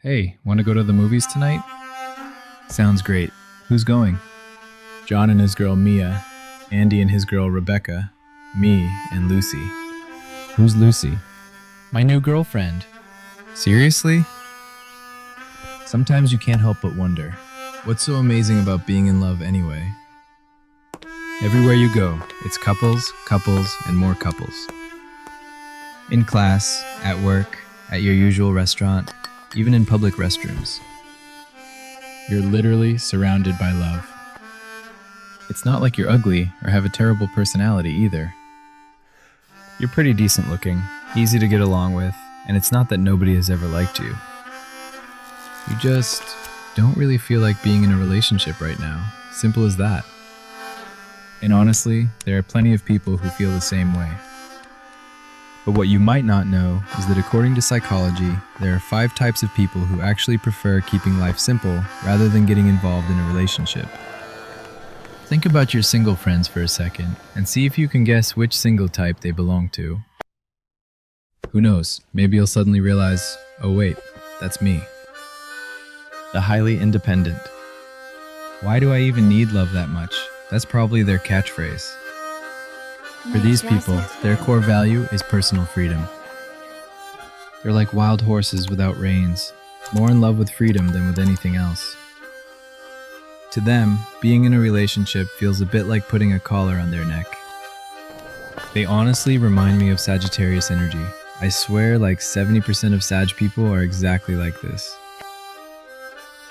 Hey, want to go to the movies tonight? Sounds great. Who's going? John and his girl Mia, Andy and his girl Rebecca, me and Lucy. Who's Lucy? My new girlfriend. Seriously? Sometimes you can't help but wonder, what's so amazing about being in love anyway? Everywhere you go, it's couples, couples, and more couples. In class, at work, at your usual restaurant, even in public restrooms. You're literally surrounded by love. It's not like you're ugly or have a terrible personality either. You're pretty decent looking, easy to get along with, and it's not that nobody has ever liked you. You just don't really feel like being in a relationship right now. Simple as that. And honestly, there are plenty of people who feel the same way. But what you might not know is that according to psychology, there are 5 types of people who actually prefer keeping life simple rather than getting involved in a relationship. Think about your single friends for a second and see if you can guess which single type they belong to. Who knows, maybe you'll suddenly realize, oh wait, that's me. The highly independent. Why do I even need love that much? That's probably their catchphrase. For these people, their core value is personal freedom. They're like wild horses without reins, more in love with freedom than with anything else. To them, being in a relationship feels a bit like putting a collar on their neck. They honestly remind me of Sagittarius energy. I swear like 70% of Sag people are exactly like this.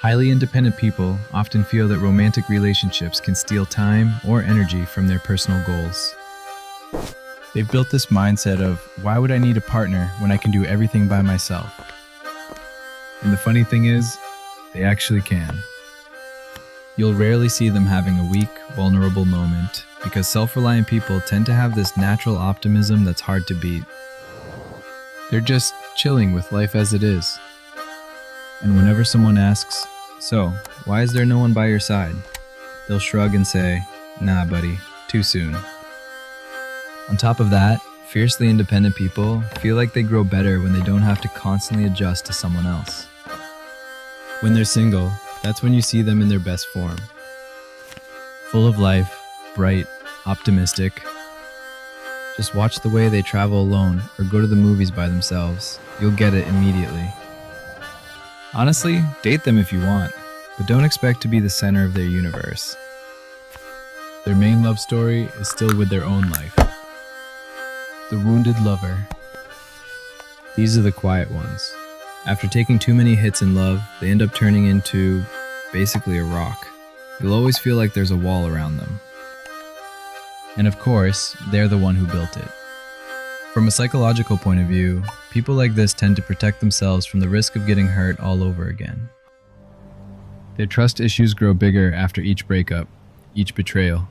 Highly independent people often feel that romantic relationships can steal time or energy from their personal goals. They've built this mindset of, why would I need a partner when I can do everything by myself? And the funny thing is, they actually can. You'll rarely see them having a weak, vulnerable moment because self-reliant people tend to have this natural optimism that's hard to beat. They're just chilling with life as it is. And whenever someone asks, so, why is there no one by your side? They'll shrug and say, nah buddy, too soon. On top of that, fiercely independent people feel like they grow better when they don't have to constantly adjust to someone else. When they're single, that's when you see them in their best form. Full of life, bright, optimistic. Just watch the way they travel alone or go to the movies by themselves. You'll get it immediately. Honestly, date them if you want, but don't expect to be the center of their universe. Their main love story is still with their own life. The wounded lover. These are the quiet ones. After taking too many hits in love, they end up turning into basically a rock. You'll always feel like there's a wall around them. And of course, they're the one who built it. From a psychological point of view, people like this tend to protect themselves from the risk of getting hurt all over again. Their trust issues grow bigger after each breakup, each betrayal.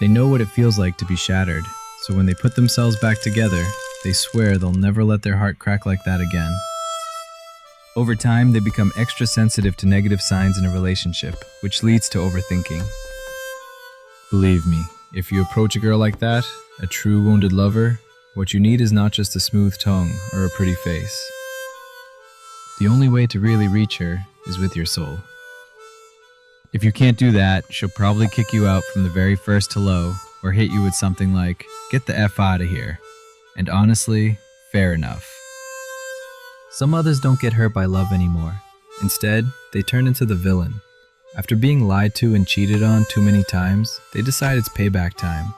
They know what it feels like to be shattered. So when they put themselves back together, they swear they'll never let their heart crack like that again. Over time, they become extra sensitive to negative signs in a relationship, which leads to overthinking. Believe me, if you approach a girl like that, a true wounded lover, what you need is not just a smooth tongue or a pretty face. The only way to really reach her is with your soul. If you can't do that, she'll probably kick you out from the very first hello or hit you with something like, get the F out of here. And honestly, fair enough. Some others don't get hurt by love anymore. Instead, they turn into the villain. After being lied to and cheated on too many times, they decide it's payback time.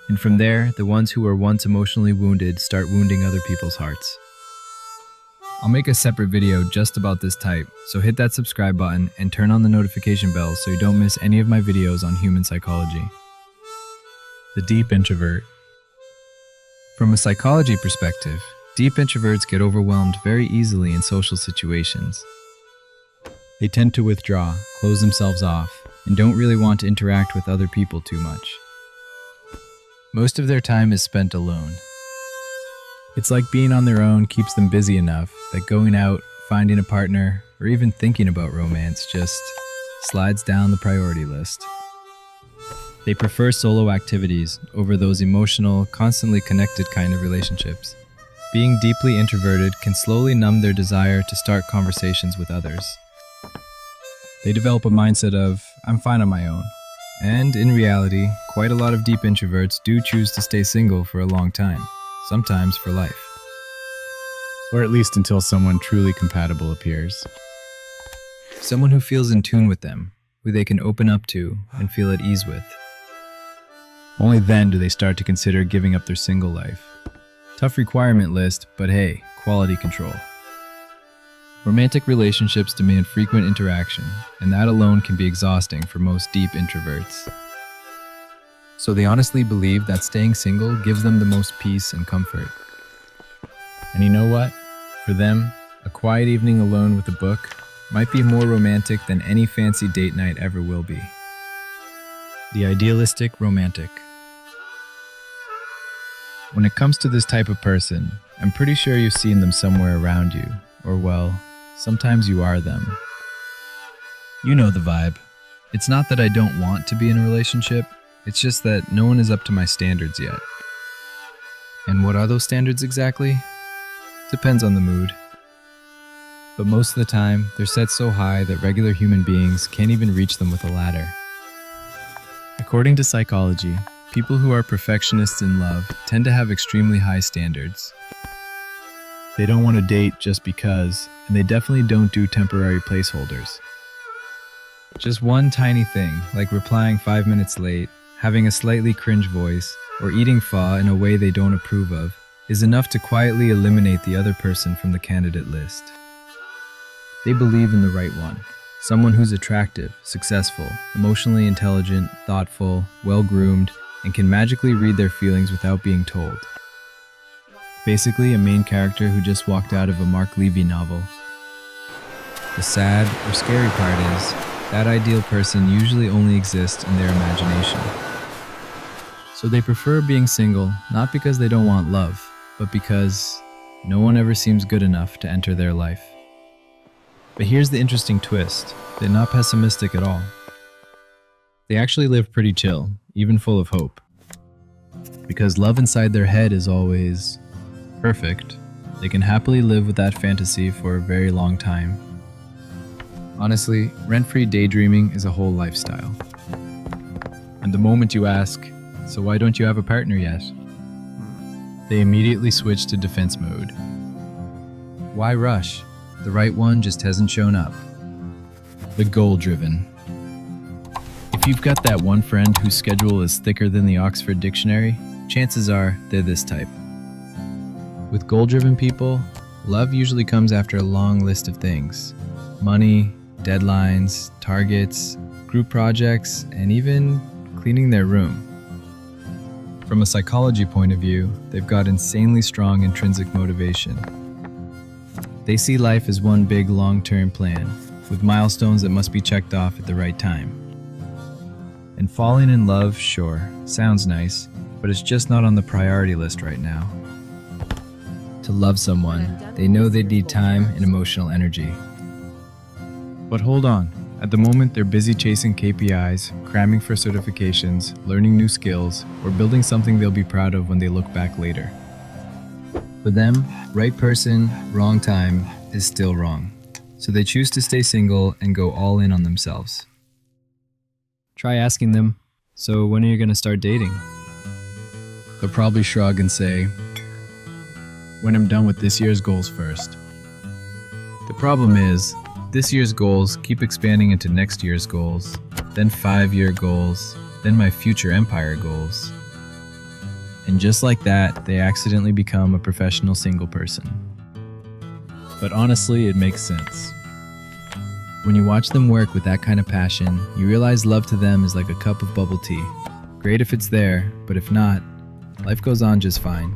And from there, the ones who were once emotionally wounded start wounding other people's hearts. I'll make a separate video just about this type, so hit that subscribe button and turn on the notification bell so you don't miss any of my videos on human psychology. The deep introvert. From a psychology perspective, deep introverts get overwhelmed very easily in social situations. They tend to withdraw, close themselves off, and don't really want to interact with other people too much. Most of their time is spent alone. It's like being on their own keeps them busy enough that going out, finding a partner, or even thinking about romance just slides down the priority list. They prefer solo activities over those emotional, constantly connected kind of relationships. being deeply introverted can slowly numb their desire to start conversations with others. They develop a mindset of, I'm fine on my own. And in reality, quite a lot of deep introverts do choose to stay single for a long time, sometimes for life. Or at least until someone truly compatible appears. Someone who feels in tune with them, who they can open up to and feel at ease with. Only then do they start to consider giving up their single life. Tough requirement list, but hey, quality control. Romantic relationships demand frequent interaction, and that alone can be exhausting for most deep introverts. So they honestly believe that staying single gives them the most peace and comfort. And you know what? For them, a quiet evening alone with a book might be more romantic than any fancy date night ever will be. The idealistic romantic. When it comes to this type of person, I'm pretty sure you've seen them somewhere around you, or well, sometimes you are them. You know the vibe. It's not that I don't want to be in a relationship, it's just that no one is up to my standards yet. And what are those standards exactly? Depends on the mood. But most of the time, they're set so high that regular human beings can't even reach them with a ladder. According to psychology, people who are perfectionists in love tend to have extremely high standards. They don't want to date just because, and they definitely don't do temporary placeholders. Just one tiny thing, like replying 5 minutes late, having a slightly cringe voice, or eating pho in a way they don't approve of, is enough to quietly eliminate the other person from the candidate list. They believe in the right one, someone who's attractive, successful, emotionally intelligent, thoughtful, well-groomed, and can magically read their feelings without being told. Basically, a main character who just walked out of a Mark Levy novel. The sad or scary part is, that ideal person usually only exists in their imagination. So they prefer being single, not because they don't want love, but because no one ever seems good enough to enter their life. But here's the interesting twist, they're not pessimistic at all. They actually live pretty chill, even full of hope. Because love inside their head is always perfect, they can happily live with that fantasy for a very long time. Honestly, rent-free daydreaming is a whole lifestyle. And the moment you ask, so why don't you have a partner yet? They immediately switch to defense mode. Why rush? The right one just hasn't shown up. The goal-driven. If you've got that one friend whose schedule is thicker than the Oxford Dictionary, chances are they're this type. With goal-driven people, love usually comes after a long list of things. Money, deadlines, targets, group projects, and even cleaning their room. From a psychology point of view, they've got insanely strong intrinsic motivation. They see life as one big long-term plan, with milestones that must be checked off at the right time. And falling in love, sure, sounds nice, but it's just not on the priority list right now. To love someone, they know they need time and emotional energy. But hold on, at the moment they're busy chasing KPIs, cramming for certifications, learning new skills, or building something they'll be proud of when they look back later. For them, right person, wrong time is still wrong. So they choose to stay single and go all in on themselves. Try asking them, so when are you going to start dating? They'll probably shrug and say, when I'm done with this year's goals first. The problem is, this year's goals keep expanding into next year's goals, then 5-year goals, then my future empire goals. And just like that, they accidentally become a professional single person. But honestly, it makes sense. When you watch them work with that kind of passion, you realize love to them is like a cup of bubble tea. Great if it's there, but if not, life goes on just fine.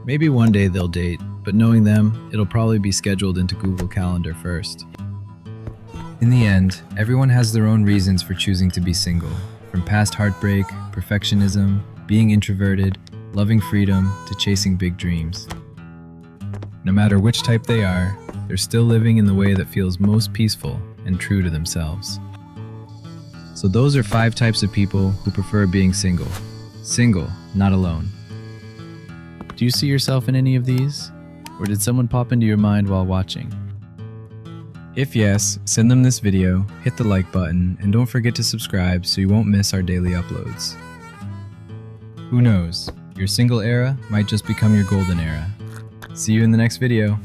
Maybe one day they'll date, but knowing them, it'll probably be scheduled into Google Calendar first. In the end, everyone has their own reasons for choosing to be single, from past heartbreak, perfectionism, being introverted, loving freedom, to chasing big dreams. No matter which type they are, they're still living in the way that feels most peaceful and true to themselves. So those are 5 types of people who prefer being single. Single, not alone. Do you see yourself in any of these? Or did someone pop into your mind while watching? If yes, send them this video, hit the like button, and don't forget to subscribe so you won't miss our daily uploads. Who knows, your single era might just become your golden era. See you in the next video.